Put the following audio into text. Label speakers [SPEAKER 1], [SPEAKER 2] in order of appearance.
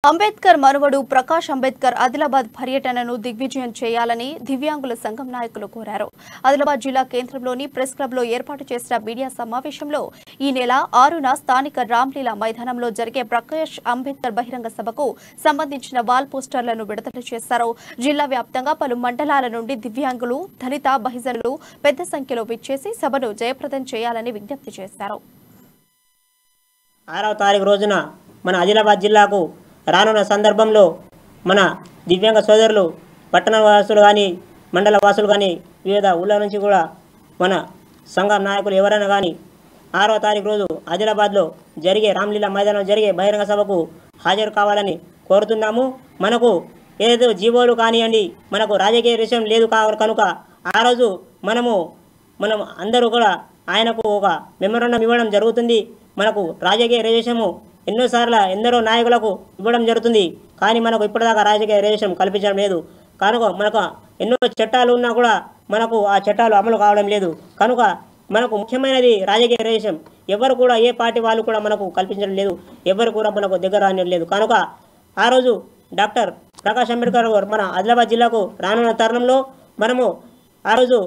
[SPEAKER 1] అంబేద్కర్ మనవడు ప్రకాష్ అంబేద్కర్ ఆదిలాబాద్ పర్యటనను దిగ్విజయం చేయాలని దివ్యాంగుల సంఘం నాయకులు కోరారు. ఆదిలాబాద్ జిల్లా కేంద్రంలోని ప్రెస్ క్లబ్ లో ఏర్పాటు చేసిన మీడియా సమావేశంలో ఈ నెల 6న స్థానిక రామ్లీలా మైదానంలో జరిగే ప్రకాష్ అంబేద్కర్ బహిరంగ సభకు సంబంధించిన వాల్ పోస్టర్లను విడుదల చేశారు. జిల్లా వ్యాప్తంగా పలు మండలాల నుండి దివ్యాంగులు, దళిత, బహుజనులు పెద్ద సంఖ్యలో విచ్చేసి సభను జయప్రదం చేయాలని విజ్ఞప్తి చేశారు.
[SPEAKER 2] 6వ తారీఖు రోజున మన ఆదిలాబాద్ జిల్లాకు రానున్న సందర్భంలో మన దివ్యాంగ సోదరులు పట్టణ వాసులు కానీ మండల వాసులు కానీ వివిధ ఊళ్ళ నుంచి కూడా మన సంఘం నాయకులు ఎవరైనా కానీ 6వ తారీఖు రోజు ఆదిలాబాద్లో జరిగే రామ్లీలా మైదానంలో జరిగే బహిరంగ సభకు హాజరు కావాలని కోరుతున్నాము. మనకు ఏదో జీవోలు కానివ్వండి, మనకు రాజకీయ విషయం లేదు కనుక ఆ రోజు మనం అందరూ కూడా ఆయనకు ఒక మెమోరాండం ఇవ్వడం జరుగుతుంది. మనకు రాజకీయ రిజర్వేషను ఎన్నోసార్లు ఎందరో నాయకులకు ఇవ్వడం జరుగుతుంది, కానీ మనకు ఇప్పటిదాకా రాజకీయ రిజర్వేషన్ కల్పించడం లేదు. కనుక మనకు ఎన్నో చట్టాలు ఉన్నా కూడా మనకు ఆ చట్టాలు అమలు కావడం లేదు. కనుక మనకు ముఖ్యమైనది రాజకీయ రిజర్వేషన్. ఎవరు కూడా ఏ పార్టీ వాళ్ళు కూడా మనకు కల్పించడం లేదు, ఎవరు కూడా మనకు దగ్గర రానివ్వడం లేదు. కనుక ఆ రోజు డాక్టర్ ప్రకాష్ అంబేద్కర్ మన ఆదిలాబాద్ జిల్లాకు రానున్న తరుణంలో మనము ఆ రోజు